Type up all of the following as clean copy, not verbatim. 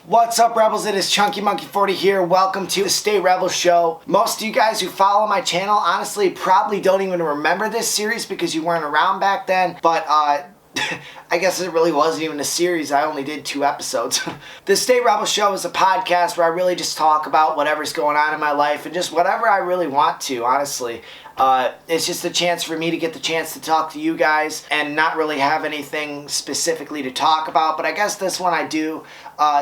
What's up, Rebels? It is Chunky Monkey 40 here. Welcome to the Stay Rebel Show. Most of you guys who follow my channel honestly probably don't even remember this series because you weren't around back then, but I guess it really wasn't even a series. I only did 2 episodes. The Stay Rebel Show is a podcast where I really just talk about whatever's going on in my life and just whatever I really want to, honestly. It's just a chance for me to get the chance to talk to you guys and not really have anything specifically to talk about, but I guess this one I do.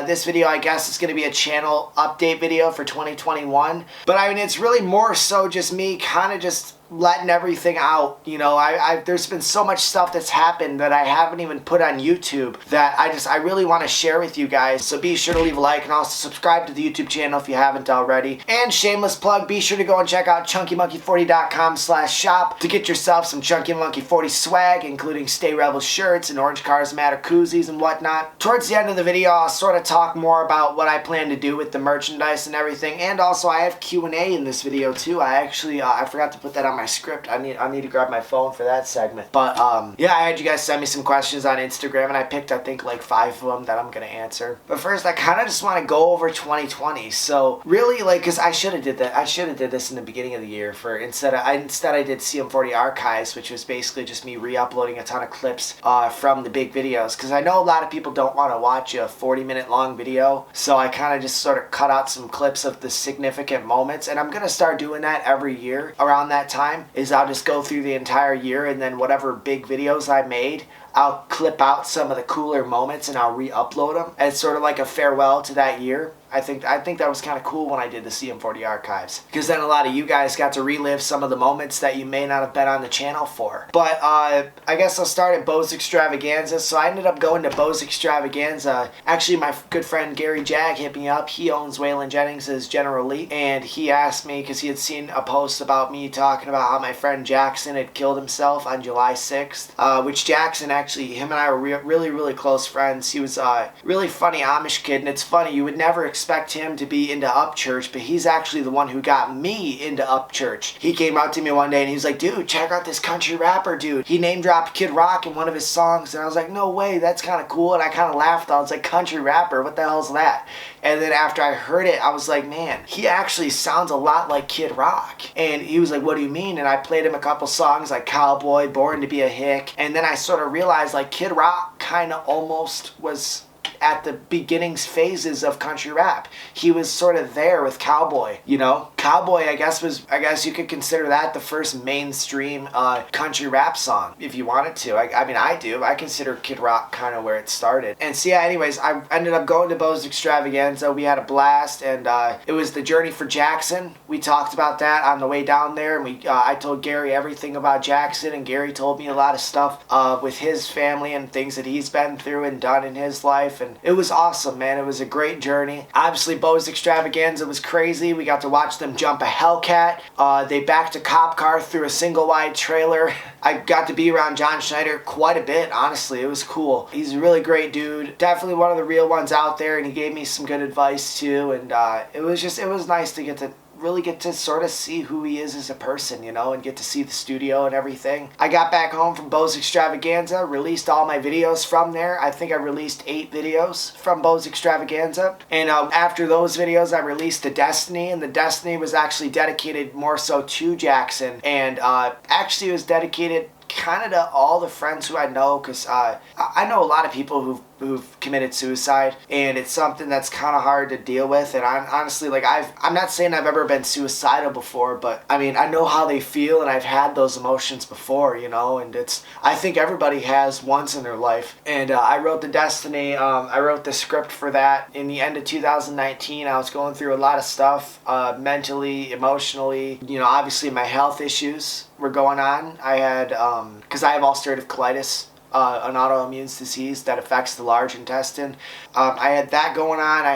This video, I guess, is going to be a channel update video for 2021, but I mean, it's really more so just me kind of just letting everything out. You know, there's been so much stuff that's happened that I haven't even put on YouTube that I really want to share with you guys. So be sure to leave a like and also subscribe to the YouTube channel if you haven't already. And shameless plug, be sure to go and check out chunkymonkey40.com/shop to get yourself some Chunky Monkey 40 swag, including Stay Rebel shirts and Orange Cars Matter koozies and whatnot. Towards the end of the video, I'll sort of talk more about what I plan to do with the merchandise and everything. And also, I have Q&A in this video too. I actually, I forgot to put that on my script. I need to grab my phone for that segment. But yeah, I had you guys send me some questions on Instagram and I picked, I think, like 5 of them that I'm gonna answer. But first, I kind of just want to go over 2020. So really, like, because I should have did that. I should have did this in the beginning of the year. Instead I did CM40 Archives, which was basically just me re-uploading a ton of clips from the big videos. Because I know a lot of people don't want to watch a 40-minute long video. So I kind of just sort of cut out some clips of the significant moments. And I'm gonna start doing that every year around that time. I'll just go through the entire year, and then whatever big videos I made, I'll clip out some of the cooler moments and I'll re-upload them as sort of like a farewell to that year. I think that was kind of cool when I did the CM40 Archives, because then a lot of you guys got to relive some of the moments that you may not have been on the channel for. But I guess I'll start at Bo's Extravaganza. So I ended up going to Bo's Extravaganza. Actually, my good friend Gary Jag hit me up. He owns Waylon Jennings' General Lee, and he asked me, because he had seen a post about me talking about how my friend Jackson had killed himself on July 6th, which Jackson, actually, him and I were really, really close friends. He was a really funny Amish kid, and it's funny, you would never expect him to be into Upchurch, but he's actually the one who got me into Upchurch. He came out to me one day and he was like, dude, check out this country rapper dude. He name dropped Kid Rock in one of his songs, and I was like, no way, that's kind of cool. And I kind of laughed. I was like, country rapper, what the hell's that? And then after I heard it, I was like, man, he actually sounds a lot like Kid Rock. And he was like, what do you mean? And I played him a couple songs like Cowboy, Born to be a Hick. And then I sort of realized, like, Kid Rock kind of almost was at the beginnings phases of country rap. He was sort of there with Cowboy, you know? Cowboy, I guess you could consider that the first mainstream country rap song, if you wanted to. I mean, I do. I consider Kid Rock kind of where it started. And so yeah, anyways, I ended up going to Bo's Extravaganza. We had a blast, and it was the journey for Jackson. We talked about that on the way down there, and I told Gary everything about Jackson, and Gary told me a lot of stuff with his family and things that he's been through and done in his life. And it was awesome, man. It was a great journey. Obviously, Bo's Extravaganza was crazy. We got to watch them jump a Hellcat. They backed a cop car through a single wide trailer. I got to be around John Schneider quite a bit, honestly. It was cool. He's a really great dude. Definitely one of the real ones out there, and he gave me some good advice too. And it was nice to really get to sort of see who he is as a person, you know, and get to see the studio and everything. I got back home from Bo's Extravaganza, released all my videos from there. I think I released 8 videos from Bo's Extravaganza. And after those videos, I released the Destiny, and the Destiny was actually dedicated more so to Jackson. And actually it was dedicated kind of to all the friends who I know, because I know a lot of people who've committed suicide, and it's something that's kind of hard to deal with. And I'm honestly, like, I'm not saying I've ever been suicidal before, but I mean, I know how they feel, and I've had those emotions before, you know. And I think everybody has once in their life. And I wrote the Destiny. I wrote the script for that in the end of 2019. I was going through a lot of stuff, mentally, emotionally. You know, obviously my health issues were going on. I had because I have ulcerative colitis, an autoimmune disease that affects the large intestine. I had that going on.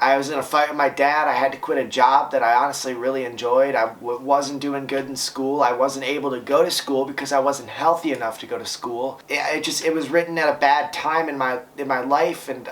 I was in a fight with my dad. I had to quit a job that I honestly really enjoyed. I wasn't doing good in school. I wasn't able to go to school because I wasn't healthy enough to go to school. It was written at a bad time in my life, and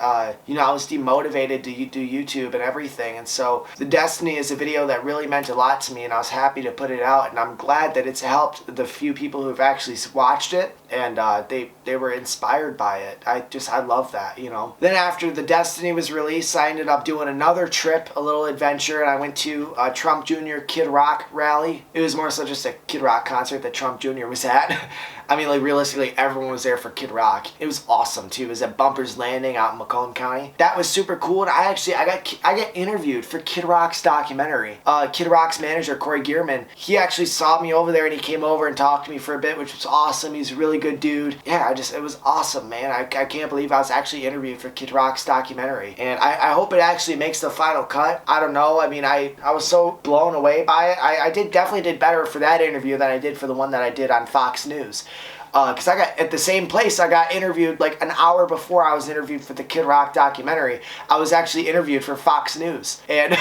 you know, I was demotivated to do YouTube and everything. And so the Destiny is a video that really meant a lot to me, and I was happy to put it out, and I'm glad that it's helped the few people who've actually watched it. and they were inspired by it. I love that, you know. Then after the Destiny was released, I ended up doing another trip, a little adventure, and I went to Trump Jr. Kid Rock rally. It was more so just a Kid Rock concert that Trump Jr. was at. I mean, like, realistically, everyone was there for Kid Rock. It was awesome, too. It was at Bumpers Landing out in Macomb County. That was super cool, and I got interviewed for Kid Rock's documentary. Kid Rock's manager, Corey Gearman, he actually saw me over there, and he came over and talked to me for a bit, which was awesome. He's a really good dude. Yeah, it was awesome, man. I can't believe I was actually interviewed for Kid Rock's documentary, and I hope it actually makes the final cut. I don't know. I mean, I was so blown away by it. I definitely did better for that interview than I did for the one that I did on Fox News. Because I got, at the same place, I got interviewed like an hour before I was interviewed for the Kid Rock documentary. I was actually interviewed for Fox News. And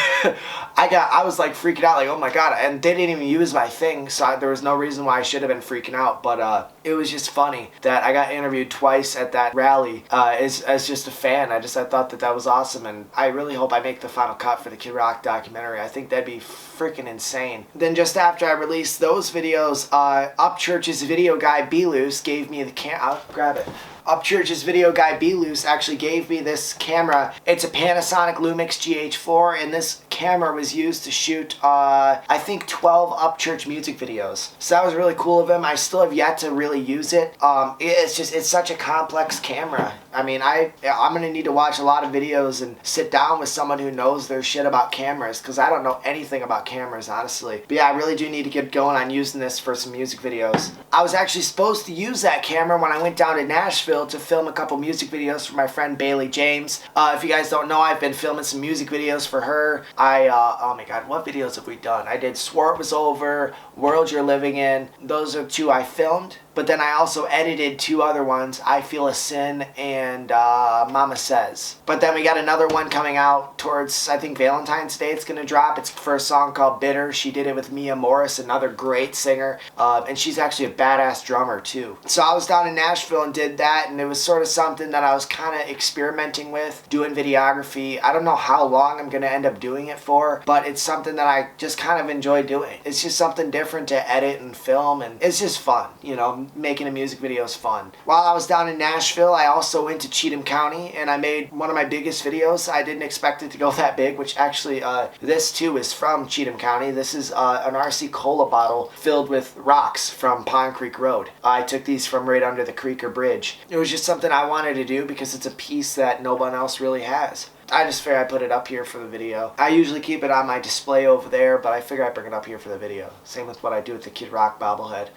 I was like freaking out, like, oh my God. And they didn't even use my thing, so there was no reason why I should have been freaking out. But it was just funny that I got interviewed twice at that rally as just a fan. I thought that was awesome. And I really hope I make the final cut for the Kid Rock documentary. I think that'd be freaking insane. Then just after I released those videos, Upchurch's video guy, B-Loose, gave me the I'll grab it. Upchurch's video guy B-Loose actually gave me this camera. It's a Panasonic Lumix GH4, and this camera was used to shoot, I think 12 Upchurch music videos. So that was really cool of him. I still have yet to really use it. It's such a complex camera. I mean, I'm going to need to watch a lot of videos and sit down with someone who knows their shit about cameras, because I don't know anything about cameras, honestly. But yeah, I really do need to get going on using this for some music videos. I was actually supposed to use that camera when I went down to Nashville to film a couple music videos for my friend Bailey James. If you guys don't know, I've been filming some music videos for her. Oh my God, what videos have we done? I did Swore It Was Over, World You're Living In. Those are two I filmed. But then I also edited two other ones, I Feel a Sin and Mama Says. But then we got another one coming out towards, I think, Valentine's Day it's going to drop. It's for a song called Bitter. She did it with Mia Morris, another great singer. And she's actually a badass drummer, too. So I was down in Nashville and did that, and it was sort of something that I was kind of experimenting with, doing videography. I don't know how long I'm going to end up doing it for, but it's something that I just kind of enjoy doing. It's just something different to edit and film, and it's just fun, you know. Making a music video is fun. While I was down in Nashville, I also went to Cheatham County, and I made one of my biggest videos. I didn't expect it to go that big, which actually, this too is from Cheatham County. This is an RC Cola bottle filled with rocks from Pond Creek Road. I took these from right under the Creeker Bridge. It was just something I wanted to do because it's a piece that no one else really has. I just figured I'd put it up here for the video. I usually keep it on my display over there, but I figure I'd bring it up here for the video. Same with what I do with the Kid Rock bobblehead.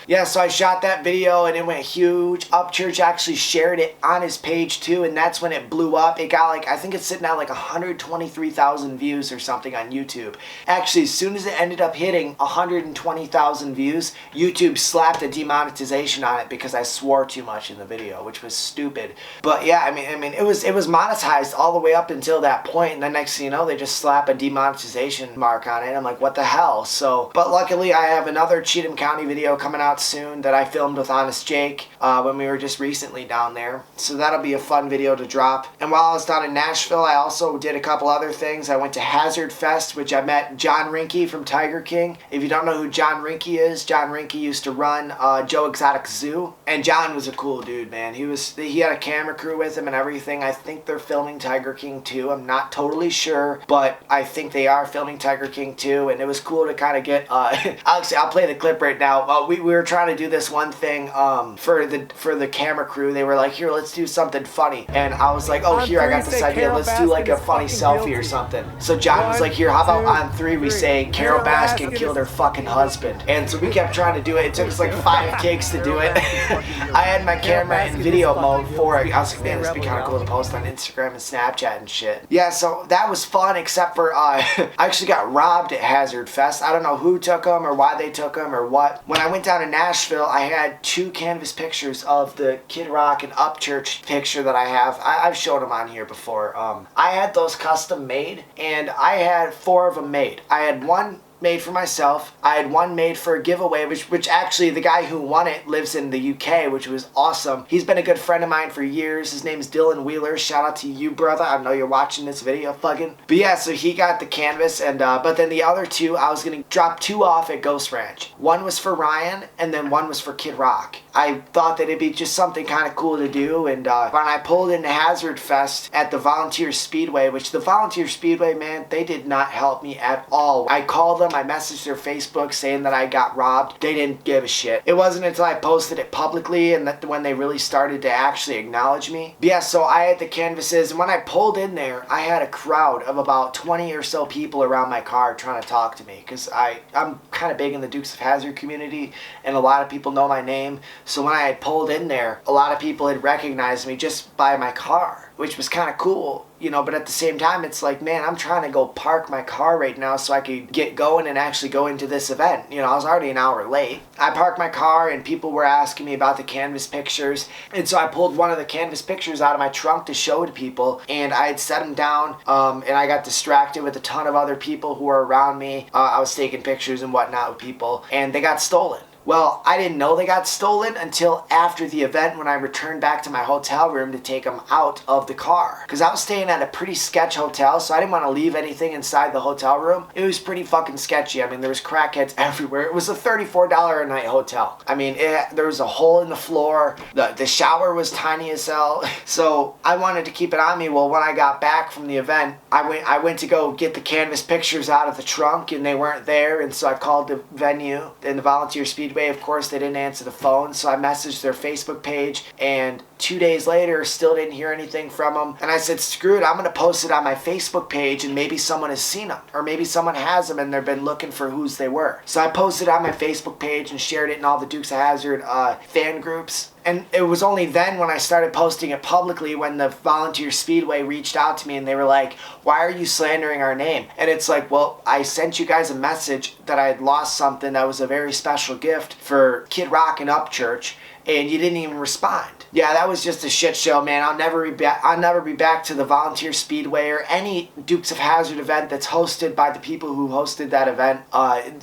Yeah, so I shot that video and it went huge. Upchurch actually shared it on his page too, and that's when it blew up. It got like, I think it's sitting at like 123,000 views or something on YouTube. Actually, as soon as it ended up hitting 120,000 views, YouTube slapped a demonetization on it because I swore too much in the video, which was stupid. But yeah, I mean, it was monetized all the way up until that point, and then next thing you know, they just slap a demonetization mark on it. I'm like, what the hell? So, but luckily I have another Cheatham County video coming out soon that I filmed with Honest Jake when we were just recently down there. So that'll be a fun video to drop. And while I was down in Nashville, I also did a couple other things. I went to Hazard Fest, which I met John Rinke from Tiger King. If you don't know who John Rinke is, John Rinke used to run Joe Exotic Zoo, and John was a cool dude, man. He had a camera crew with him and everything. I think they're filming Tiger King 2. I'm not totally sure, but I think they are filming Tiger King 2, and it was cool to kind of get, I'll play the clip right now. We were trying to do this one thing for the camera crew. They were like, here, let's do something funny, and I was like, oh, here, I got this idea. Let's do like a funny selfie or something. So John was like, here, how about on 3 we say Carole Baskin killed her fucking husband? And so we kept trying to do it. It took us like 5 takes to do it. I had my camera in video mode for it. I was like, man, this would be kind of cool to post on Instagram and Snapchat and shit. Yeah, so that was fun, except for I actually got robbed at Hazard Fest. I don't know who took them or why they took them or what. When I went down to Nashville, I had 2 canvas pictures of the Kid Rock and Upchurch picture that I have. I've shown them on here before. I had those custom made, and I had 4 of them made. I had one made for myself. I had one made for a giveaway, which actually the guy who won it lives in the UK, which was awesome. He's been a good friend of mine for years. His name's Dylan Wheeler. Shout out to you, brother. I know you're watching this video, fucking. But yeah, so he got the canvas, and but then the other two, I was gonna drop two off at Ghost Ranch. One was for Ryan, and then one was for Kid Rock. I thought that it'd be just something kind of cool to do, and when I pulled into Hazard Fest at the Volunteer Speedway, which the Volunteer Speedway, man, they did not help me at all. I called them, I messaged their Facebook saying that I got robbed. They didn't give a shit. It wasn't until I posted it publicly and that when they really started to actually acknowledge me. But yeah, so I had the canvases, and when I pulled in there, I had a crowd of about 20 or so people around my car trying to talk to me, because I'm kind of big in the Dukes of Hazzard community, and a lot of people know my name. So when I had pulled in there, a lot of people had recognized me just by my car, which was kind of cool, you know, but at the same time, it's like, man, I'm trying to go park my car right now so I could get going and actually go into this event. You know, I was already an hour late. I parked my car, and people were asking me about the canvas pictures, and so I pulled one of the canvas pictures out of my trunk to show to people, and I had set them down, and I got distracted with a ton of other people who were around me. I was taking pictures and whatnot with people, and they got stolen. Well, I didn't know they got stolen until after the event, when I returned back to my hotel room to take them out of the car. Because I was staying at a pretty sketch hotel, so I didn't want to leave anything inside the hotel room. It was pretty fucking sketchy. I mean, there was crackheads everywhere. It was a $34 a night hotel. I mean, there was a hole in the floor. The shower was tiny as hell. So I wanted to keep it on me. Well, when I got back from the event, I went to go get the canvas pictures out of the trunk, and they weren't there. And so I called the venue and the Volunteer Speedway. Of course, they didn't answer the phone, so I messaged their Facebook page, and 2 days later, still didn't hear anything from them. And I said, screw it, I'm going to post it on my Facebook page, and maybe someone has seen them, or maybe someone has them and they've been looking for whose they were. So I posted it on my Facebook page and shared it in all the Dukes of Hazzard fan groups. And it was only then when I started posting it publicly when the Volunteer Speedway reached out to me, and they were like, why are you slandering our name? And it's like, well, I sent you guys a message that I had lost something that was a very special gift for Kid Rock and Upchurch, and you didn't even respond. Yeah, that was just a shit show, man. I'll never be back to the Volunteer Speedway or any Dukes of Hazzard event that's hosted by the people who hosted that event.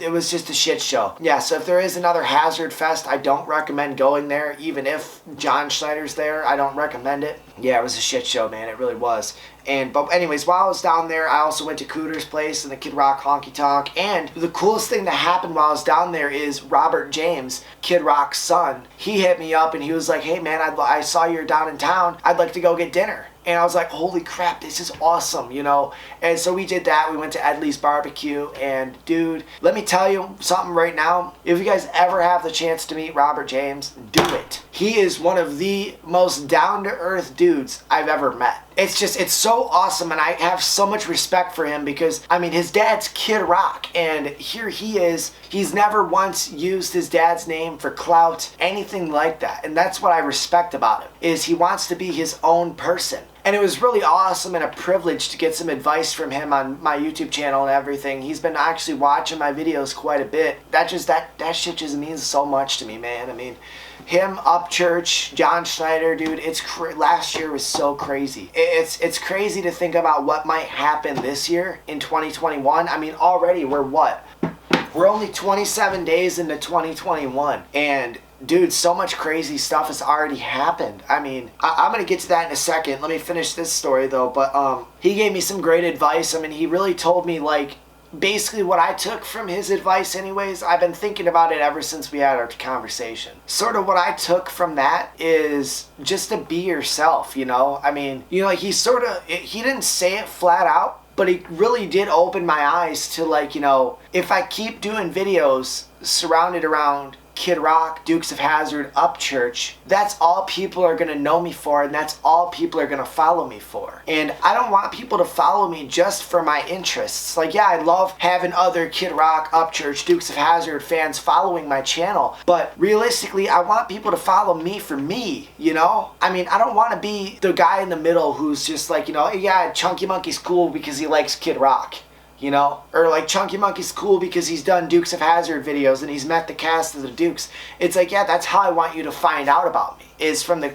It was just a shit show. Yeah, so if there is another Hazard Fest, I don't recommend going there. Even if John Schneider's there, I don't recommend it. Yeah, it was a shit show, man. It really was. But anyways, while I was down there, I also went to Cooter's place and the Kid Rock Honky Tonk. And the coolest thing that happened while I was down there is Robert James, Kid Rock's son. He hit me up and he was like, hey man, I saw you're down in town. I'd like to go get dinner. And I was like, holy crap, this is awesome, you know? And so we did that. We went to Edley's Barbecue. And dude, let me tell you something right now. If you guys ever have the chance to meet Robert James, do it. He is one of the most down-to-earth dudes I've ever met. It's so awesome, and I have so much respect for him because, I mean, his dad's Kid Rock, and here he is. He's never once used his dad's name for clout, anything like that. And that's what I respect about him, is he wants to be his own person. And it was really awesome and a privilege to get some advice from him on my YouTube channel and everything. He's been actually watching my videos quite a bit. That shit just means so much to me, man. I mean, him, Upchurch, John Schneider, dude, last year was so crazy. It's crazy to think about what might happen this year in 2021. I mean, already we're what? We're only 27 days into 2021, and dude, so much crazy stuff has already happened. I mean, I'm going to get to that in a second. Let me finish this story, though. But he gave me some great advice. I mean, he really told me, like, basically what I took from his advice anyways. I've been thinking about it ever since we had our conversation. Sort of what I took from that is just to be yourself, you know? I mean, you know, like he didn't say it flat out, but he really did open my eyes to, like, you know, if I keep doing videos surrounded around Kid Rock, Dukes of Hazzard, Upchurch, that's all people are going to know me for, and that's all people are going to follow me for. And I don't want people to follow me just for my interests. Like, yeah, I love having other Kid Rock, Upchurch, Dukes of Hazzard fans following my channel, but realistically, I want people to follow me for me, you know? I mean, I don't want to be the guy in the middle who's just like, you know, yeah, Chunky Monkey's cool because he likes Kid Rock. You know, or like Chunky Monkey's cool because he's done Dukes of Hazzard videos and he's met the cast of the Dukes. It's like, yeah, that's how I want you to find out about me. is from the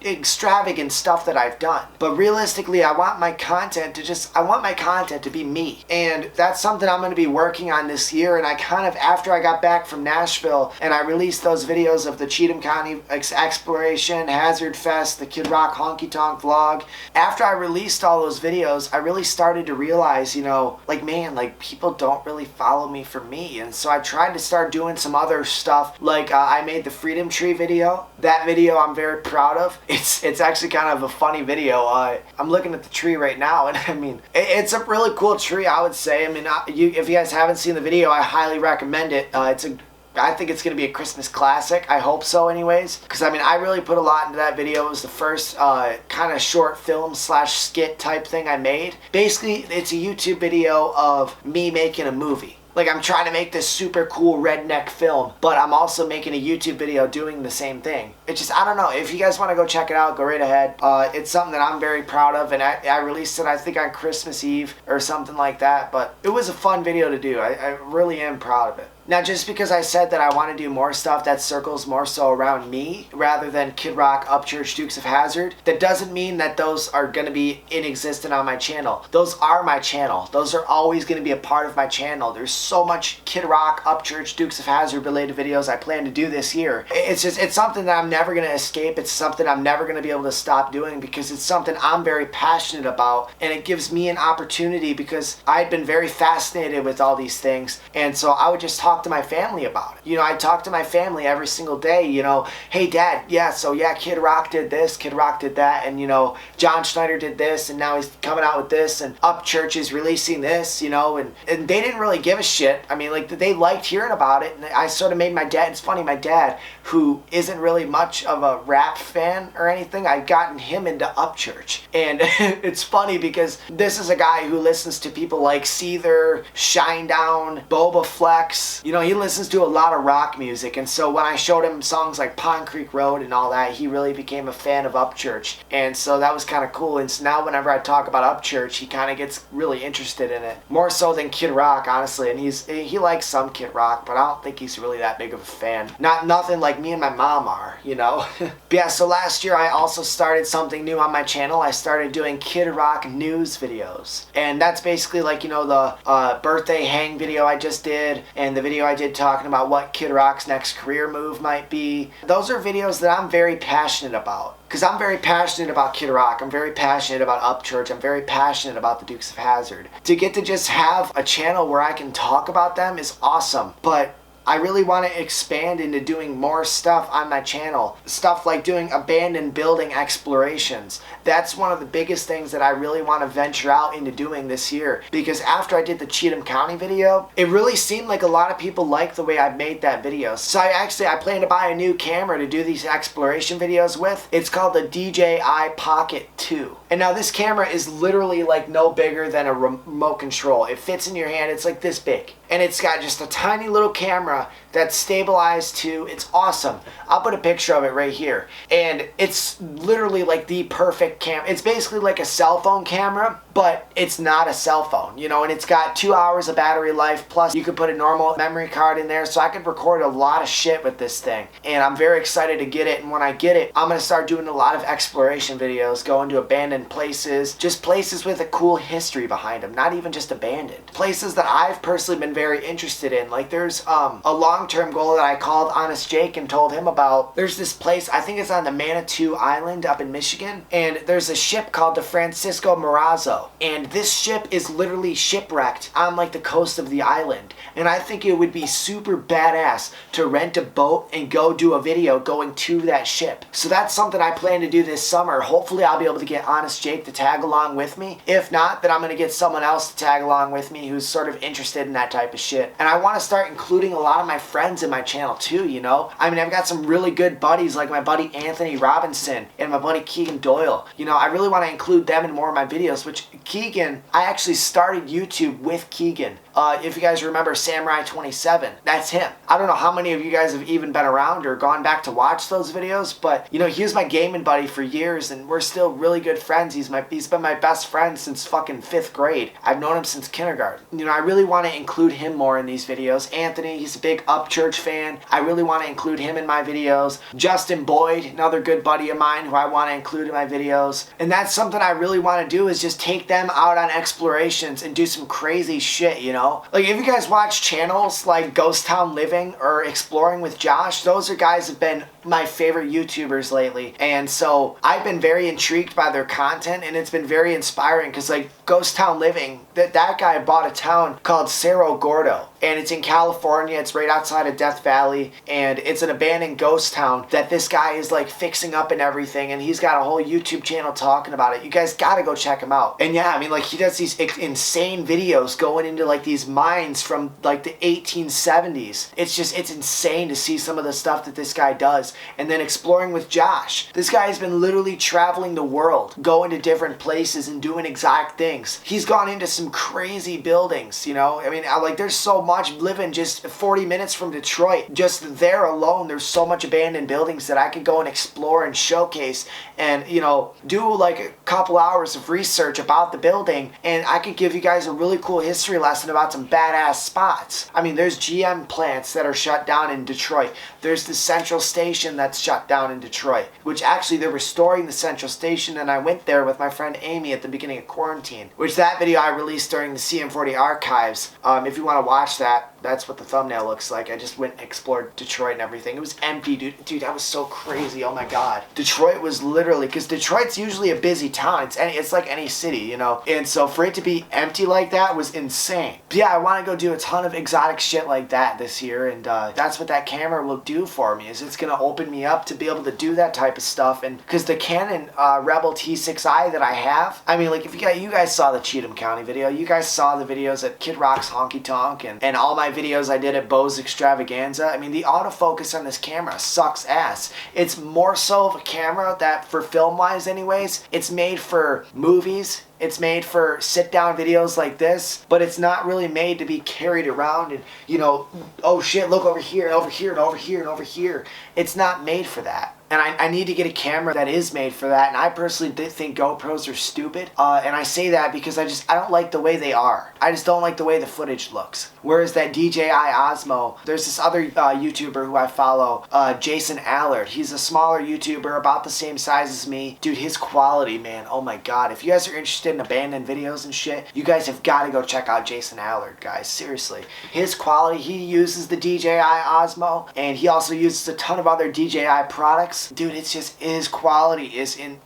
extravagant stuff that I've done. But realistically, I want my content to be me. And that's something I'm going to be working on this year. And I kind of, after I got back from Nashville and I released those videos of the Cheatham County Exploration, Hazard Fest, the Kid Rock Honky Tonk vlog, after I released all those videos, I really started to realize, you know, like, man, like, people don't really follow me for me. And so I tried to start doing some other stuff. Like, I made the Freedom Tree video. That video I'm very proud of. It's actually kind of a funny video. I'm looking at the tree right now, and I mean, it's a really cool tree, I would say. I mean, if you guys haven't seen the video, I highly recommend it. I think it's going to be a Christmas classic. I hope so anyways. Because, I mean, I really put a lot into that video. It was the first kind of short film / skit type thing I made. Basically, it's a YouTube video of me making a movie. Like, I'm trying to make this super cool redneck film, but I'm also making a YouTube video doing the same thing. It's just, I don't know. If you guys want to go check it out, go right ahead. It's something that I'm very proud of, and I released it, I think, on Christmas Eve or something like that. But it was a fun video to do. I really am proud of it. Now, just because I said that I want to do more stuff that circles more so around me rather than Kid Rock, Upchurch, Dukes of Hazzard, that doesn't mean that those are going to be inexistent on my channel. Those are my channel. Those are always going to be a part of my channel. There's so much Kid Rock, Upchurch, Dukes of Hazzard related videos I plan to do this year. It's something that I'm never going to escape. It's something I'm never going to be able to stop doing because it's something I'm very passionate about, and it gives me an opportunity because I'd been very fascinated with all these things, and so I would just talk to my family about it. You know, I talk to my family every single day, you know, hey Dad, Kid Rock did this, Kid Rock did that, and you know, John Schneider did this, and now he's coming out with this, and Upchurch is releasing this, you know, and they didn't really give a shit. I mean, like, they liked hearing about it, and I sort of made my dad, it's funny, my dad, who isn't really much of a rap fan or anything, I've gotten him into Upchurch, and it's funny because this is a guy who listens to people like Seether, Shinedown, Boba Flex. You know, he listens to a lot of rock music, and so when I showed him songs like Pond Creek Road and all that, he really became a fan of Upchurch, and so that was kind of cool. And so now whenever I talk about Upchurch, he kind of gets really interested in it, more so than Kid Rock, honestly. And he likes some Kid Rock, but I don't think he's really that big of a fan. Nothing like me and my mom are, you know. But yeah, so last year I also started something new on my channel. I started doing Kid Rock news videos, and that's basically like, you know, the birthday hang video I just did, and the video I did talking about what Kid Rock's next career move might be. Those are videos that I'm very passionate about. Because I'm very passionate about Kid Rock, I'm very passionate about Upchurch, I'm very passionate about the Dukes of Hazzard. To get to just have a channel where I can talk about them is awesome, but I really want to expand into doing more stuff on my channel. Stuff like doing abandoned building explorations. That's one of the biggest things that I really want to venture out into doing this year. Because after I did the Cheatham County video, it really seemed like a lot of people liked the way I made that video. So I plan to buy a new camera to do these exploration videos with. It's called the DJI Pocket 2. And now this camera is literally like no bigger than a remote control. It fits in your hand, it's like this big. And it's got just a tiny little camera that's stabilized to, it's awesome. I'll put a picture of it right here. And it's literally like the perfect camera. It's basically like a cell phone camera, but it's not a cell phone, you know, and it's got 2 hours of battery life, plus you could put a normal memory card in there, so I could record a lot of shit with this thing. And I'm very excited to get it, and when I get it, I'm gonna start doing a lot of exploration videos, going to abandoned places, just places with a cool history behind them, not even just abandoned. Places that I've personally been very interested in. Like, there's a long-term goal that I called Honest Jake and told him about. There's this place, I think it's on the Manitou Island up in Michigan, and there's a ship called the Francisco Morazo, and this ship is literally shipwrecked on like the coast of the island, and I think it would be super badass to rent a boat and go do a video going to that ship. So that's something I plan to do this summer. Hopefully I'll be able to get Honest Jake to tag along with me. If not, then I'm going to get someone else to tag along with me who's sort of interested in that type of shit. And I want to start including a lot of my friends in my channel too, you know? I mean, I've got some really good buddies like my buddy Anthony Robinson and my buddy Keegan Doyle. You know, I really want to include them in more of my videos, which Keegan, I actually started YouTube with Keegan. If you guys remember Samurai 27, that's him. I don't know how many of you guys have even been around or gone back to watch those videos, but you know, he was my gaming buddy for years and we're still really good friends. He's been my best friend since fucking 5th grade. I've known him since kindergarten. You know, I really want to include him more in these videos. Anthony, he's a big Upchurch fan. I really want to include him in my videos. Justin Boyd, another good buddy of mine who I want to include in my videos. And that's something I really want to do, is just take them out on explorations and do some crazy shit, you know? Like, if you guys watch channels like Ghost Town Living or Exploring with Josh, those are guys that have been my favorite YouTubers lately. And so I've been very intrigued by their content and it's been very inspiring, because like Ghost Town Living, that guy bought a town called Cerro Gordo. And it's in California. It's right outside of Death Valley. And it's an abandoned ghost town that this guy is like fixing up and everything. And he's got a whole YouTube channel talking about it. You guys gotta go check him out. And yeah, I mean, like, he does these insane videos going into like these mines from like the 1870s. It's insane to see some of the stuff that this guy does. And then Exploring with Josh. This guy has been literally traveling the world, going to different places and doing exact things. He's gone into some crazy buildings, you know? I mean, like, there's so much living just 40 minutes from Detroit. Just there alone, there's so much abandoned buildings that I could go and explore and showcase and, you know, do like a couple hours of research about the building, and I could give you guys a really cool history lesson about some badass spots. I mean, there's GM plants that are shut down in Detroit. There's the Central Station that's shut down in Detroit, which actually they're restoring the Central Station, and I went there with my friend Amy at the beginning of quarantine, which that video I released during the CM40 archives. If you want to watch that, that's what the thumbnail looks like. I just went and explored Detroit and everything. It was empty, dude. Dude, that was so crazy. Oh my God. Detroit was literally, because Detroit's usually a busy town. It's like any city, you know? And so for it to be empty like that was insane. But yeah, I want to go do a ton of exotic shit like that this year, and that's what that camera will do for me, is it's going to open me up to be able to do that type of stuff. And because the Canon Rebel T6i that I have, I mean, like, if you guys saw the Cheatham County video, you guys saw the videos at Kid Rock's Honky Tonk and all my videos I did at Bose Extravaganza. I mean, the autofocus on this camera sucks ass. It's more so of a camera that, for film-wise anyways, it's made for movies. It's made for sit-down videos like this, but it's not really made to be carried around and, you know, oh shit, look over here and over here and over here and over here. It's not made for that. And I need to get a camera that is made for that. And I personally did think GoPros are stupid. And I say that because I don't like the way they are. I just don't like the way the footage looks. Whereas that DJI Osmo, there's this other YouTuber who I follow, Jason Allard. He's a smaller YouTuber, about the same size as me. Dude, his quality, man, oh my God. If you guys are interested in abandoned videos and shit, you guys have got to go check out Jason Allard, guys. Seriously. His quality, he uses the DJI Osmo, and he also uses a ton of other DJI products. Dude, it's just, his quality is in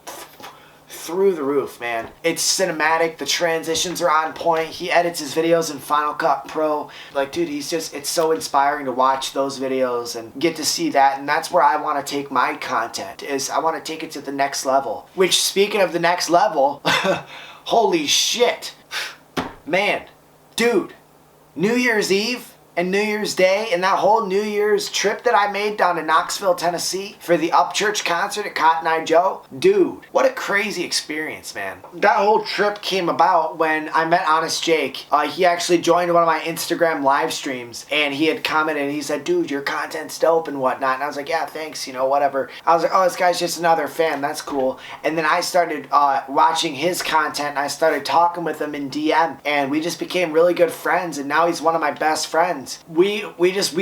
through the roof, man. It's cinematic, the transitions are on point, he edits his videos in Final Cut Pro. Like, dude, it's so inspiring to watch those videos and get to see that, and that's where I want to take my content, is I want to take it to the next level. Which, speaking of the next level, holy shit, man, dude, New Year's Eve and New Year's Day and that whole New Year's trip that I made down to Knoxville, Tennessee for the Upchurch concert at Cotton Eye Joe, dude, what a crazy experience, man. That whole trip came about when I met Honest Jake. He actually joined one of my Instagram live streams, and he had commented and he said, dude, your content's dope and whatnot. And I was like, yeah, thanks, you know, whatever. I was like, oh, this guy's just another fan, that's cool. And then I started watching his content, and I started talking with him in DM, and we just became really good friends, and now he's one of my best friends. We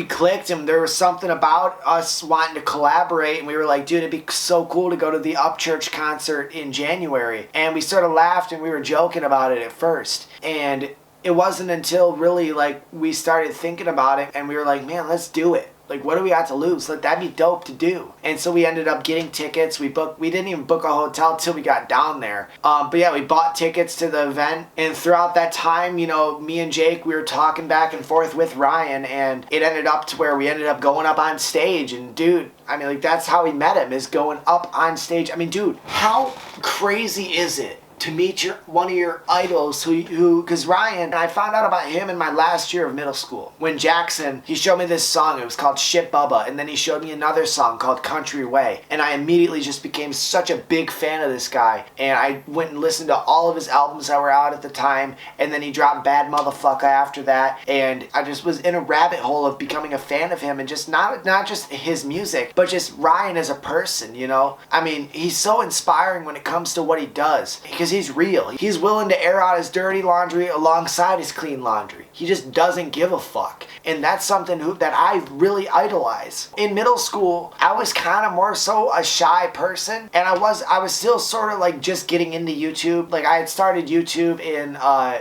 clicked, and there was something about us wanting to collaborate, and we were like, dude, it'd be so cool to go to the Upchurch concert in January. And we sort of laughed and we were joking about it at first, and it wasn't until really like we started thinking about it and we were like, man, let's do it. Like, what do we got to lose? Like, that'd be dope to do. And so we ended up getting tickets. We didn't even book a hotel till we got down there. But yeah, we bought tickets to the event. And throughout that time, you know, me and Jake, we were talking back and forth with Ryan. And it ended up to where we ended up going up on stage. And dude, I mean, like, that's how we met him, is going up on stage. I mean, dude, how crazy is it to meet one of your idols who, because Ryan, I found out about him in my last year of middle school. When Jackson, he showed me this song, it was called Shit Bubba, and then he showed me another song called Country Way, and I immediately just became such a big fan of this guy, and I went and listened to all of his albums that were out at the time, and then he dropped Bad Motherfucker after that, and I just was in a rabbit hole of becoming a fan of him, and just not just his music, but just Ryan as a person, you know? I mean, he's so inspiring when it comes to what he does, because he's real. He's willing to air out his dirty laundry alongside his clean laundry. He just doesn't give a fuck. And that's something that I really idolize. In middle school, I was kind of more so a shy person, and I was still sort of like just getting into YouTube. Like I had started YouTube in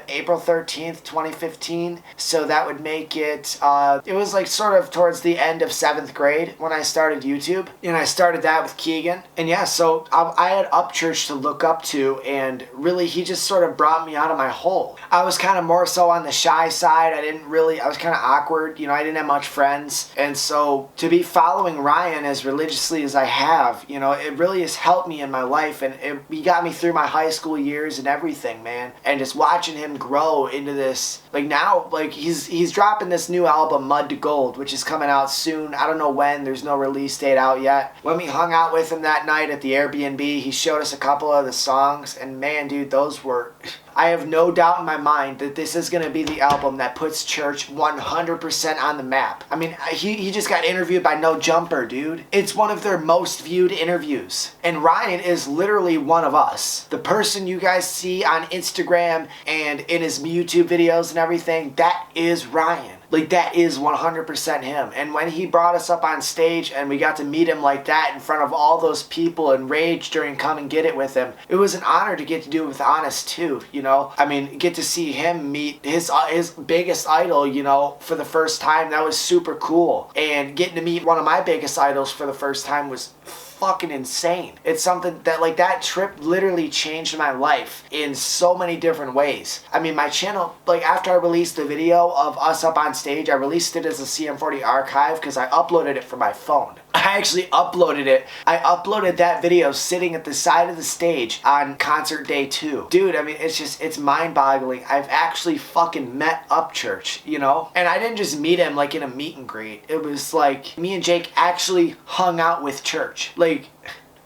April 13th, 2015, so that would make it, it was like sort of towards the end of 7th grade when I started YouTube, and I started that with Keegan. And yeah, so I had Upchurch to look up to, and really he just sort of brought me out of my hole. I was kind of more so on the shy side. I was kind of awkward, you know, I didn't have much friends, and so to be following Ryan as religiously as I have, you know, it really has helped me in my life, and he got me through my high school years and everything, man. And just watching him grow into this, like now, like he's dropping this new album, Mud to Gold, which is coming out soon. I don't know when, there's no release date out yet. When we hung out with him that night at the Airbnb, he showed us a couple of the songs, and man, dude, those were, I have no doubt in my mind that this is going to be the album that puts Church 100% on the map. I mean, he just got interviewed by No Jumper, dude. It's one of their most viewed interviews. And Ryan is literally one of us. The person you guys see on Instagram and in his YouTube videos and everything, that is Ryan. Like, that is 100% him. And when he brought us up on stage and we got to meet him like that in front of all those people and rage during Come and Get It with him, it was an honor to get to do it with Honest too, you know? I mean, get to see him meet his biggest idol, you know, for the first time. That was super cool. And getting to meet one of my biggest idols for the first time was fucking insane. It's something that, like, that trip literally changed my life in so many different ways. I mean, my channel, like, after I released the video of us up on stage, I released it as a CM40 archive because I uploaded it from my phone. I actually uploaded it. I uploaded that video sitting at the side of the stage on concert day 2. Dude, I mean, it's mind-boggling. I've actually fucking met Upchurch, you know? And I didn't just meet him like in a meet and greet. It was like me and Jake actually hung out with Church. Like,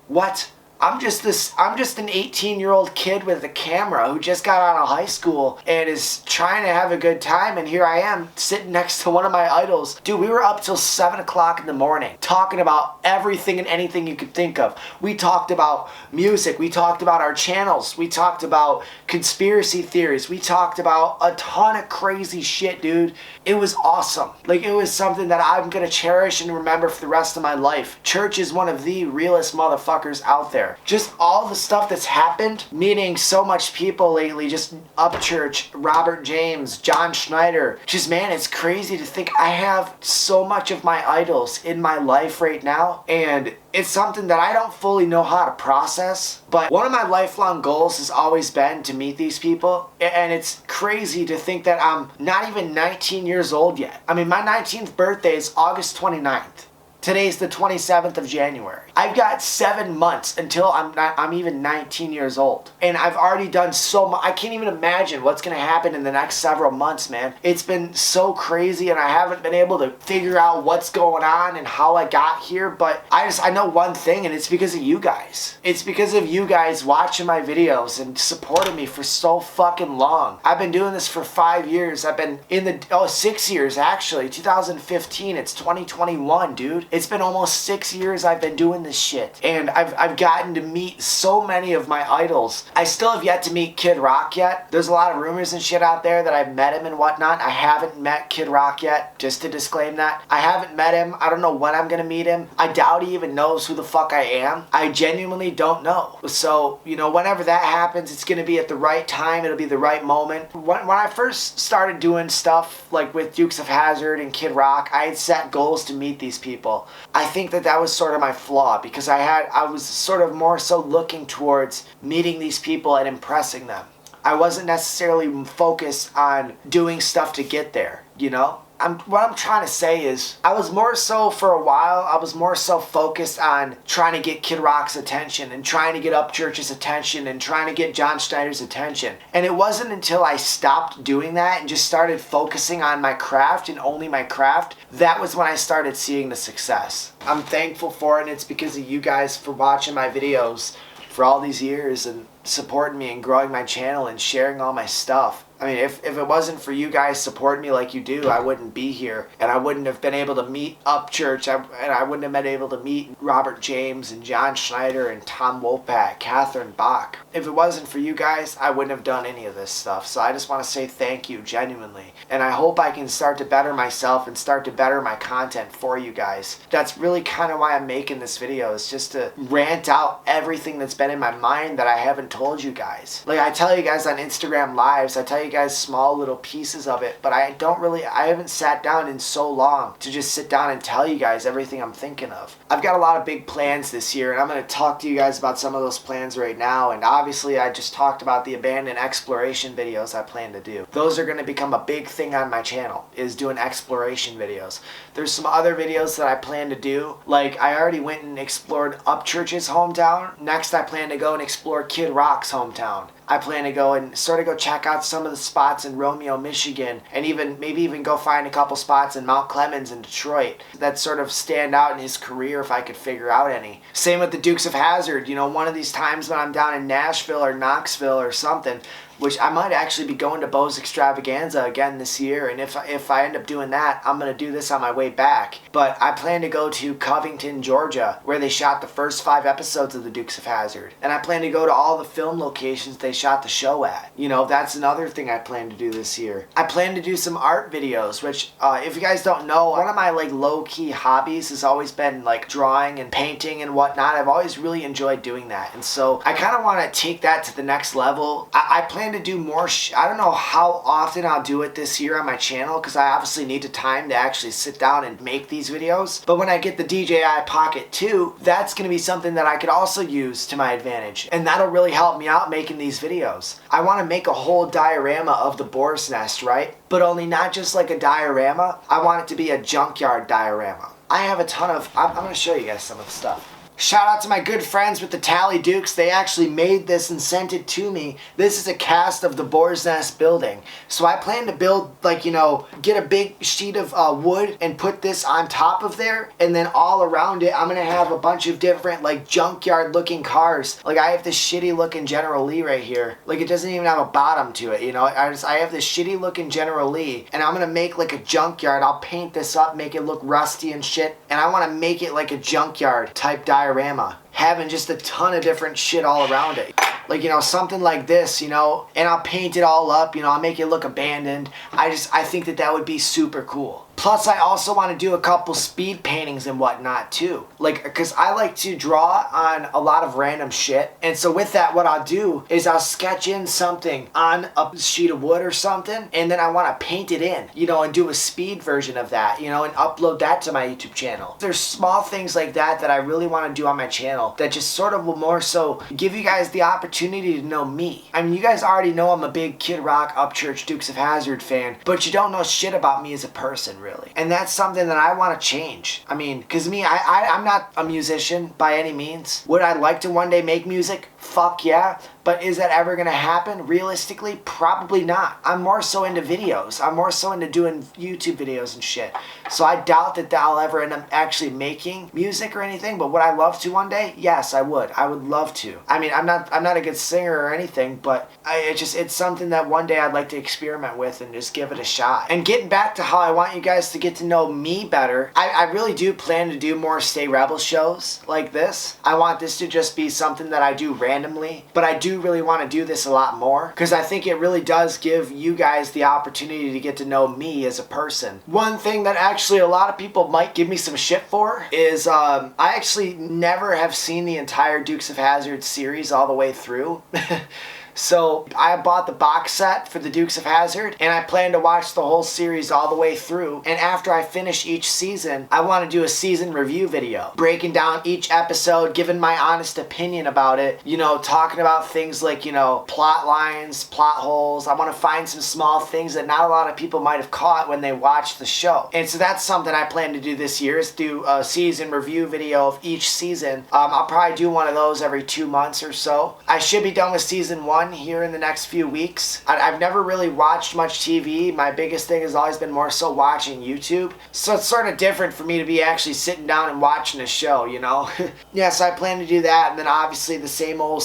what? I'm just an 18-year-old kid with a camera who just got out of high school and is trying to have a good time, and here I am sitting next to one of my idols. Dude, we were up till 7 o'clock in the morning talking about everything and anything you could think of. We talked about music, we talked about our channels, we talked about conspiracy theories, we talked about a ton of crazy shit, dude. It was awesome. Like, it was something that I'm gonna cherish and remember for the rest of my life. Church is one of the realest motherfuckers out there. Just all the stuff that's happened, meeting so much people lately, just Upchurch, Robert James, John Schneider. Just, man, it's crazy to think I have so much of my idols in my life right now, and it's something that I don't fully know how to process. But one of my lifelong goals has always been to meet these people, and it's crazy to think that I'm not even 19 years old yet. I mean, my 19th birthday is August 29th. Today's the 27th of January. I've got 7 months until I'm even 19 years old. And I've already done so much. I can't even imagine what's gonna happen in the next several months, man. It's been so crazy, and I haven't been able to figure out what's going on and how I got here, but I know one thing, and it's because of you guys. It's because of you guys watching my videos and supporting me for so fucking long. I've been doing this for 5 years. I've been in the, 6 years actually. 2015, it's 2021, dude. It's been almost 6 years I've been doing this shit, and I've gotten to meet so many of my idols. I still have yet to meet Kid Rock yet. There's a lot of rumors and shit out there that I've met him and whatnot. I haven't met Kid Rock yet, just to disclaim that. I haven't met him. I don't know when I'm gonna meet him. I doubt he even knows who the fuck I am. I genuinely don't know. So, you know, whenever that happens, it's gonna be at the right time. It'll be the right moment. When I first started doing stuff like with Dukes of Hazzard and Kid Rock, I had set goals to meet these people. I think that was sort of my flaw, because I was sort of more so looking towards meeting these people and impressing them. I wasn't necessarily focused on doing stuff to get there, you know? what I'm trying to say is, I was more so for a while, I was more so focused on trying to get Kid Rock's attention and trying to get Upchurch's attention and trying to get John Schneider's attention. And it wasn't until I stopped doing that and just started focusing on my craft and only my craft, that was when I started seeing the success. I'm thankful for it, and it's because of you guys for watching my videos for all these years and supporting me and growing my channel and sharing all my stuff. I mean, if it wasn't for you guys supporting me like you do, I wouldn't be here. And I wouldn't have been able to meet Upchurch. And I wouldn't have been able to meet Robert James and John Schneider and Tom Wopat, Catherine Bach. If it wasn't for you guys, I wouldn't have done any of this stuff. So I just want to say thank you, genuinely. And I hope I can start to better myself and start to better my content for you guys. That's really kind of why I'm making this video, is just to rant out everything that's been in my mind that I haven't told you guys. Like I tell you guys on Instagram Lives, I tell you guys small little pieces of it, but I haven't sat down in so long to just sit down and tell you guys everything I'm thinking of. I've got a lot of big plans this year, and I'm going to talk to you guys about some of those plans right now. And obviously I just talked about the abandoned exploration videos I plan to do. Those are going to become a big thing on my channel, is doing exploration videos. There's some other videos that I plan to do, like I already went and explored Upchurch's hometown. Next I plan to go and explore Kid Rock's hometown. I plan to go and sort of go check out some of the spots in Romeo, Michigan, and maybe even go find a couple spots in Mount Clemens in Detroit that sort of stand out in his career if I could figure out any. Same with the Dukes of Hazzard. You know, one of these times when I'm down in Nashville or Knoxville or something, which I might actually be going to Bo's Extravaganza again this year, and if I end up doing that, I'm going to do this on my way back. But I plan to go to Covington, Georgia, where they shot the first 5 episodes of the Dukes of Hazzard. And I plan to go to all the film locations they shot the show at. You know, that's another thing I plan to do this year. I plan to do some art videos, which, if you guys don't know, one of my low-key hobbies has always been drawing and painting and whatnot. I've always really enjoyed doing that. And so I kind of want to take that to the next level. I plan to do more I don't know how often I'll do it this year on my channel, because I obviously need the time to actually sit down and make these videos. But when I get the DJI Pocket 2, that's going to be something that I could also use to my advantage, and that'll really help me out making these videos. I want to make a whole diorama of the Boar's Nest, right? But only not just like a diorama. I want it to be a junkyard diorama. I have a ton of, I'm going to show you guys some of the stuff. Shout out to my good friends with the Tally Dukes. They actually made this and sent it to me. This is a cast of the Boar's Nest building. So I plan to build, get a big sheet of wood and put this on top of there. And then all around it, I'm going to have a bunch of different, junkyard looking cars. I have this shitty looking General Lee right here. It doesn't even have a bottom to it, you know. I have this shitty looking General Lee. And I'm going to make a junkyard. I'll paint this up, make it look rusty and shit. And I want to make it like a junkyard type diorama, having just a ton of different shit all around it. Something like this, and I'll paint it all up, I'll make it look abandoned. I think that would be super cool. Plus, I also want to do a couple speed paintings and whatnot, too. Because I like to draw on a lot of random shit. And so with that, what I'll do is I'll sketch in something on a sheet of wood or something, and then I want to paint it in, and do a speed version of that, and upload that to my YouTube channel. There's small things like that that I really want to do on my channel that just sort of will more so give you guys the opportunity to know me. I mean, you guys already know I'm a big Kid Rock, Upchurch, Dukes of Hazzard fan, but you don't know shit about me as a person, really. And that's something that I want to change. I mean, because I'm not a musician by any means. Would I like to one day make music? Fuck yeah. But is that ever going to happen? Realistically, probably not. I'm more so into videos. I'm more so into doing YouTube videos and shit. So I doubt that I'll ever end up actually making music or anything. But would I love to one day? Yes, I would. I would love to. I mean, I'm not a good singer or anything, but it's something that one day I'd like to experiment with and just give it a shot. And getting back to how I want you guys to get to know me better, I really do plan to do more Stay Rebel shows like this. I want this to just be something that I do randomly, but I do really want to do this a lot more, because I think it really does give you guys the opportunity to get to know me as a person. One thing that actually a lot of people might give me some shit for is I actually never have seen the entire Dukes of Hazzard series all the way through. So I bought the box set for the Dukes of Hazzard, and I plan to watch the whole series all the way through. And after I finish each season, I want to do a season review video, breaking down each episode, giving my honest opinion about it, you know, talking about things like, you know, plot lines, plot holes. I want to find some small things that not a lot of people might have caught when they watched the show. And so that's something I plan to do this year, is do a season review video of each season. I'll probably do one of those every 2 months or so. I should be done with season 1 here in the next few weeks. I've never really watched much TV. My biggest thing has always been more so watching YouTube. So it's sort of different for me to be actually sitting down and watching a show, you know? Yeah, so I plan to do that, and then obviously the same old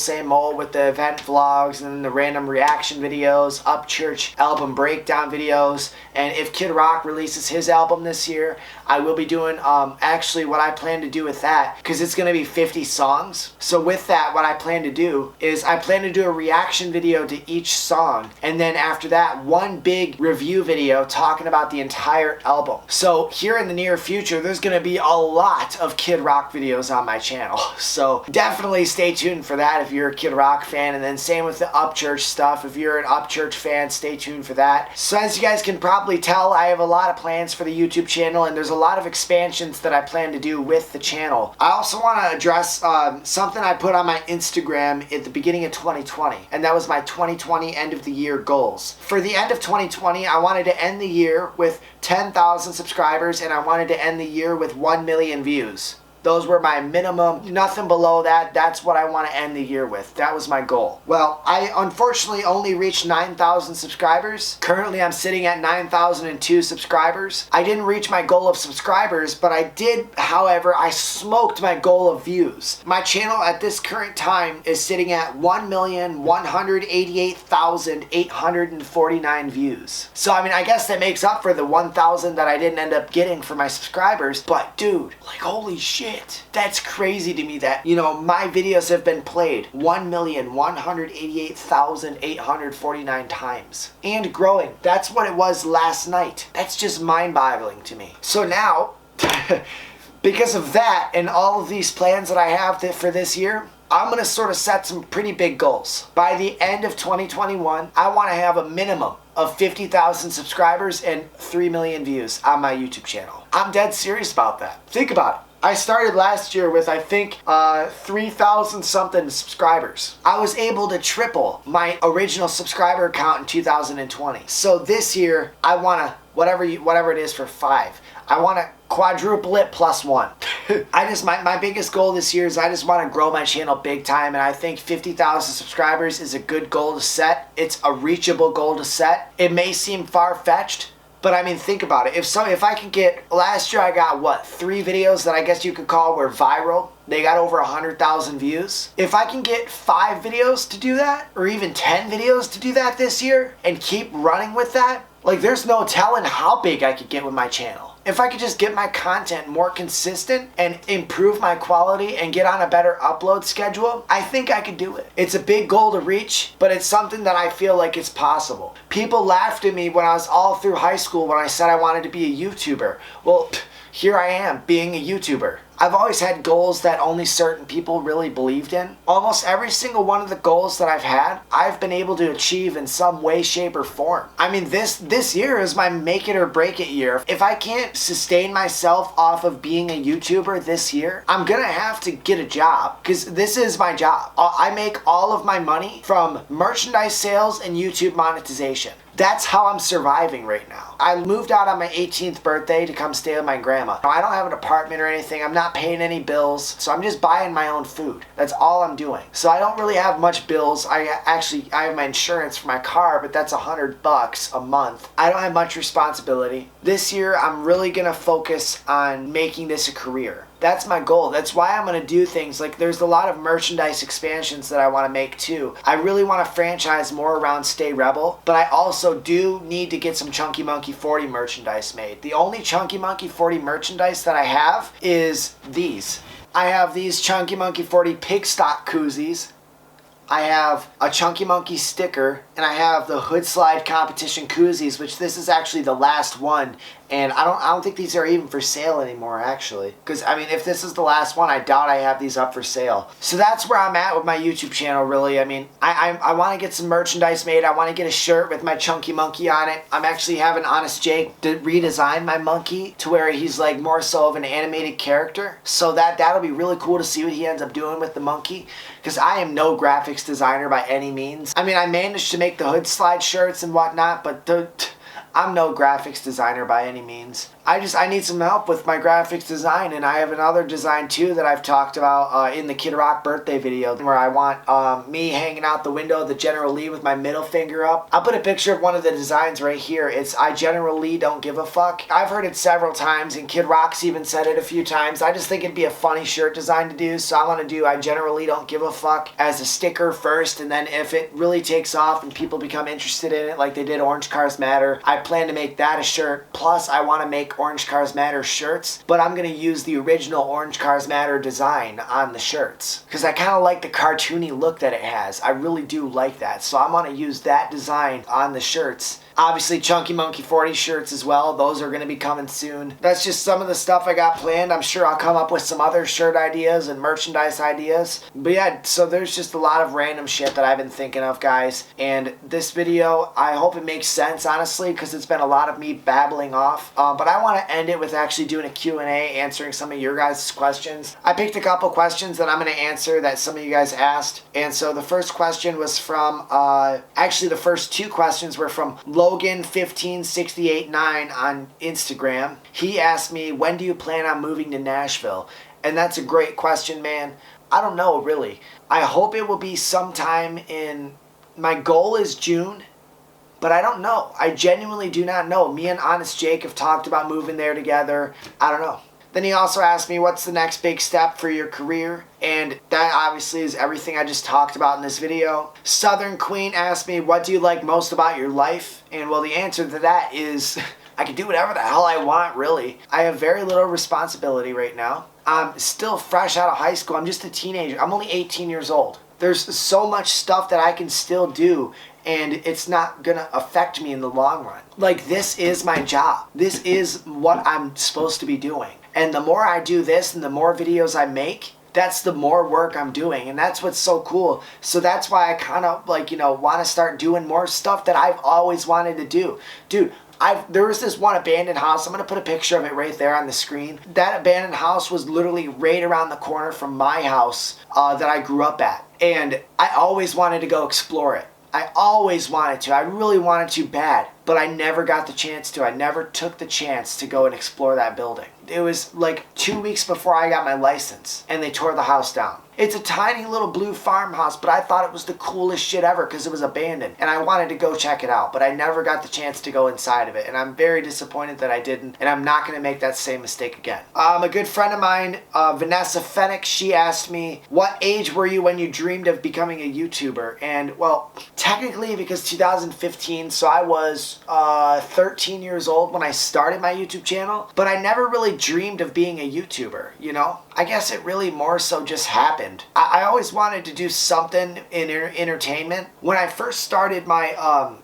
with the event vlogs and then the random reaction videos, Upchurch album breakdown videos, and if Kid Rock releases his album this year, I will be doing actually what I plan to do with that, because it's going to be 50 songs. So with that, what I plan to do is I plan to do a reaction video to each song, and then after that, one big review video talking about the entire album. So here in the near future, there's going to be a lot of Kid Rock videos on my channel. So definitely stay tuned for that if you're a Kid Rock fan, and then same with the Upchurch stuff. If you're an Upchurch fan, stay tuned for that. So as you guys can probably tell, I have a lot of plans for the YouTube channel, and there's a lot of expansions that I plan to do with the channel. I also want to address something I put on my Instagram at the beginning of 2020, and that was my 2020 end of the year goals. For the end of 2020, I wanted to end the year with 10,000 subscribers, and I wanted to end the year with 1 million views. Those were my minimum, nothing below that. That's what I want to end the year with. That was my goal. Well, I unfortunately only reached 9,000 subscribers. Currently, I'm sitting at 9,002 subscribers. I didn't reach my goal of subscribers, but I did, however, I smoked my goal of views. My channel at this current time is sitting at 1,188,849 views. So, I mean, I guess that makes up for the 1,000 that I didn't end up getting for my subscribers, but dude, like, holy shit. That's crazy to me that, you know, my videos have been played 1,188,849 times and growing. That's what it was last night. That's just mind-boggling to me. So now, because of that and all of these plans that I have for this year, I'm going to sort of set some pretty big goals. By the end of 2021, I want to have a minimum of 50,000 subscribers and 3 million views on my YouTube channel. I'm dead serious about that. Think about it. I started last year with, I think, 3,000 something subscribers. I was able to triple my original subscriber count in 2020. So this year, I want to, whatever it is for 5, I want to quadruple it plus 1. My biggest goal this year is I just want to grow my channel big time, and I think 50,000 subscribers is a good goal to set. It's a reachable goal to set. It may seem far-fetched, but I mean, think about it. If I could get, last year I got, what, 3 videos that I guess you could call were viral. They got over 100,000 views. If I can get 5 videos to do that, or even 10 videos to do that this year, and keep running with that, like, there's no telling how big I could get with my channel. If I could just get my content more consistent and improve my quality and get on a better upload schedule, I think I could do it. It's a big goal to reach, but it's something that I feel like it's possible. People laughed at me when I was all through high school when I said I wanted to be a YouTuber. Well, here I am being a YouTuber. I've always had goals that only certain people really believed in. Almost every single one of the goals that I've had, I've been able to achieve in some way, shape, or form. I mean, this year is my make it or break it year. If I can't sustain myself off of being a YouTuber this year, I'm gonna have to get a job, because this is my job. I make all of my money from merchandise sales and YouTube monetization. That's how I'm surviving right now. I moved out on my 18th birthday to come stay with my grandma. I don't have an apartment or anything. I'm not paying any bills, so I'm just buying my own food. That's all I'm doing. So I don't really have much bills. I have my insurance for my car, but that's $100 a month. I don't have much responsibility. This year, I'm really gonna focus on making this a career. That's my goal. That's why I'm going to do things like, there's a lot of merchandise expansions that I want to make too. I really want to franchise more around Stay Rebel, but I also do need to get some Chunky Monkey 40 merchandise made. The only Chunky Monkey 40 merchandise that I have is these. I have these Chunky Monkey 40 pig stock koozies. I have a Chunky Monkey sticker, and I have the Hood Slide Competition koozies, which this is actually the last one. And I don't think these are even for sale anymore, actually. Because, I mean, if this is the last one, I doubt I have these up for sale. So that's where I'm at with my YouTube channel, really. I mean, I want to get some merchandise made. I want to get a shirt with my Chunky Monkey on it. I'm actually having Honest Jake to redesign my monkey to where he's like more so of an animated character. So that'll be really cool to see what he ends up doing with the monkey. Because I am no graphics designer by any means. I mean, I managed to make the Hood Slide shirts and whatnot, but I'm no graphics designer by any means. I need some help with my graphics design, and I have another design too that I've talked about in the Kid Rock birthday video, where I want me hanging out the window of the General Lee with my middle finger up. I'll put a picture of one of the designs right here. It's I General Lee don't give a fuck. I've heard it several times, and Kid Rock's even said it a few times. I just think it'd be a funny shirt design to do, so I want to do I General Lee don't give a fuck as a sticker first, and then if it really takes off and people become interested in it like they did Orange Cars Matter, I plan to make that a shirt. Plus, I want to make Orange Cars Matter shirts, but I'm going to use the original Orange Cars Matter design on the shirts because I kind of like the cartoony look that it has. I really do like that, so I want to use that design on the shirts. Obviously, Chunky Monkey 40 shirts as well. Those are going to be coming soon. That's just some of the stuff I got planned. I'm sure I'll come up with some other shirt ideas and merchandise ideas. But yeah, so there's just a lot of random shit that I've been thinking of, guys. And this video, I hope it makes sense, honestly, because it's been a lot of me babbling off. But I want to end it with actually doing a Q&A, answering some of your guys' questions. I picked a couple questions that I'm going to answer that some of you guys asked. And so the first question was from, actually the first two questions were from Logan15689 on Instagram. He asked me, when do you plan on moving to Nashville? And that's a great question, man. I don't know, really. I hope it will be sometime in, my goal is June, but I don't know. I genuinely do not know. Me and Honest Jake have talked about moving there together. I don't know. Then he also asked me, what's the next big step for your career? And that obviously is everything I just talked about in this video. Southern Queen asked me, what do you like most about your life? And well, the answer to that is, I can do whatever the hell I want, really. I have very little responsibility right now. I'm still fresh out of high school. I'm just a teenager. I'm only 18 years old. There's so much stuff that I can still do, and it's not gonna affect me in the long run. Like, this is my job. This is what I'm supposed to be doing. And the more I do this and the more videos I make, that's the more work I'm doing. And that's what's so cool. So that's why I kind of like, want to start doing more stuff that I've always wanted to do. Dude, there was this one abandoned house. I'm going to put a picture of it right there on the screen. That abandoned house was literally right around the corner from my house that I grew up at. And I always wanted to go explore it. I always wanted to. I really wanted to bad. But I never got the chance to. I never took the chance to go and explore that building. It was like 2 weeks before I got my license, and they tore the house down. It's a tiny little blue farmhouse, but I thought it was the coolest shit ever because it was abandoned, and I wanted to go check it out, but I never got the chance to go inside of it, and I'm very disappointed that I didn't, and I'm not going to make that same mistake again. A good friend of mine, Vanessa Fennick, she asked me, what age were you when you dreamed of becoming a YouTuber? And, well, technically, because 2015, so I was 13 years old when I started my YouTube channel, but I never really dreamed of being a YouTuber, I guess it really more so just happened. I always wanted to do something in entertainment. When I first started my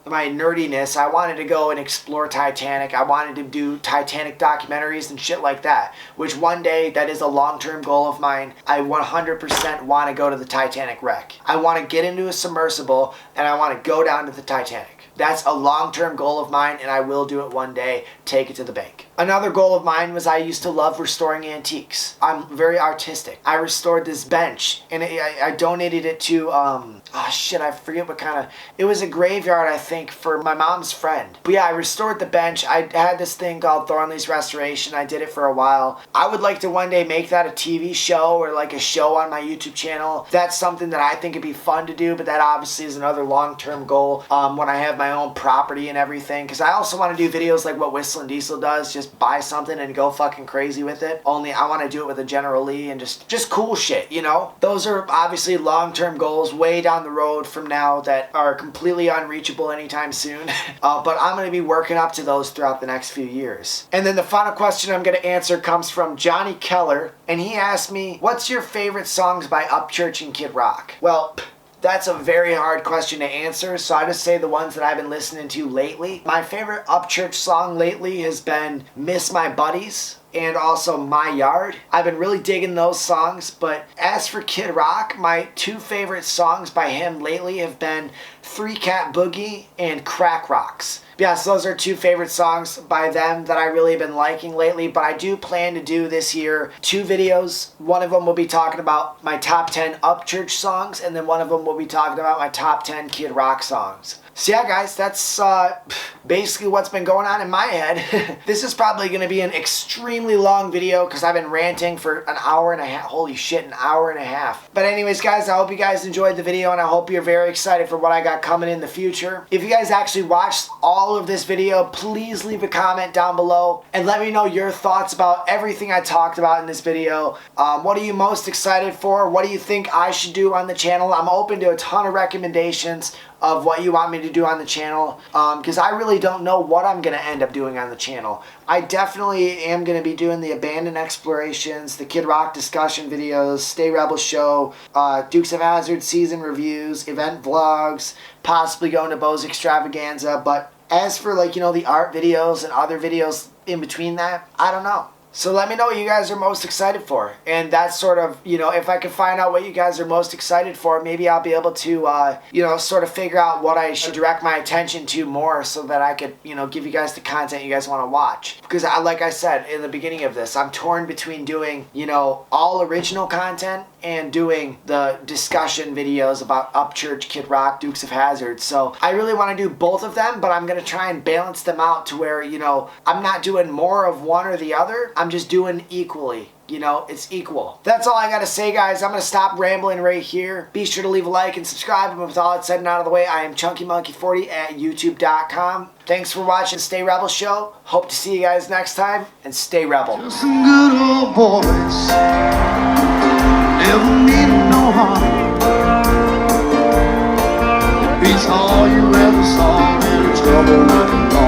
my nerdiness, I wanted to go and explore Titanic. I wanted to do Titanic documentaries and shit like that, which one day, that is a long-term goal of mine. I 100% want to go to the Titanic wreck. I want to get into a submersible, and I want to go down to the Titanic. That's a long-term goal of mine, and I will do it one day, take it to the bank. Another goal of mine was I used to love restoring antiques. I'm very artistic. I restored this bench, and I donated it to, I forget what kind of, it was a graveyard, I think, for my mom's friend. But yeah, I restored the bench. I had this thing called Thornley's Restoration. I did it for a while. I would like to one day make that a TV show or like a show on my YouTube channel. That's something that I think would be fun to do, but that obviously is another long-term goal when I have my own property and everything. Because I also want to do videos like what Whistling Diesel does, just buy something and go fucking crazy with it. Only I want to do it with a General Lee and just cool shit, Those are obviously long-term goals way down the road from now that are completely unreachable anytime soon. But I'm going to be working up to those throughout the next few years. And then the final question I'm going to answer comes from Johnny Keller, and he asked me, what's your favorite songs by Upchurch and Kid Rock? Well, That's a very hard question to answer, so I just say the ones that I've been listening to lately. My favorite Upchurch song lately has been Miss My Buddies and also My Yard. I've been really digging those songs, but as for Kid Rock, my two favorite songs by him lately have been Three Cat Boogie and Crack Rocks. Yes, those are two favorite songs by them that I really have been liking lately, but I do plan to do this year 2 videos. One of them will be talking about my top 10 Upchurch songs, and then one of them will be talking about my top 10 Kid Rock songs. So yeah, guys, that's basically what's been going on in my head. This is probably going to be an extremely long video because I've been ranting for an hour and a half. Holy shit, an hour and a half. But anyways, guys, I hope you guys enjoyed the video, and I hope you're very excited for what I got coming in the future. If you guys actually watched all of this video, please leave a comment down below and let me know your thoughts about everything I talked about in this video. What are you most excited for? What do you think I should do on the channel? I'm open to a ton of recommendations of what you want me to do on the channel, because I really don't know what I'm going to end up doing on the channel. I definitely am going to be doing the Abandoned Explorations, the Kid Rock discussion videos, Stay Rebel Show, Dukes of Hazzard season reviews, event vlogs, possibly going to Bo's Extravaganza, but as for like, you know, the art videos and other videos in between that, I don't know. So let me know what you guys are most excited for. And that's sort of, you know, if I can find out what you guys are most excited for, maybe I'll be able to, you know, sort of figure out what I should direct my attention to more so that I could, you know, give you guys the content you guys want to watch. Because like I said in the beginning of this, I'm torn between doing, you know, all original content and doing the discussion videos about Upchurch, Kid Rock, Dukes of Hazzard. So I really want to do both of them, but I'm going to try and balance them out to where, you know, I'm not doing more of one or the other. I'm just doing equally. You know, it's equal. That's all I gotta say, guys. I'm gonna stop rambling right here. Be sure to leave a like and subscribe. And with all that said and out of the way, I am ChunkyMonkey40 at YouTube.com. Thanks for watching Stay Rebel Show. Hope to see you guys next time, and stay rebel. Just some good old boys, never mean no harm. It beats all you ever saw in trouble with the law.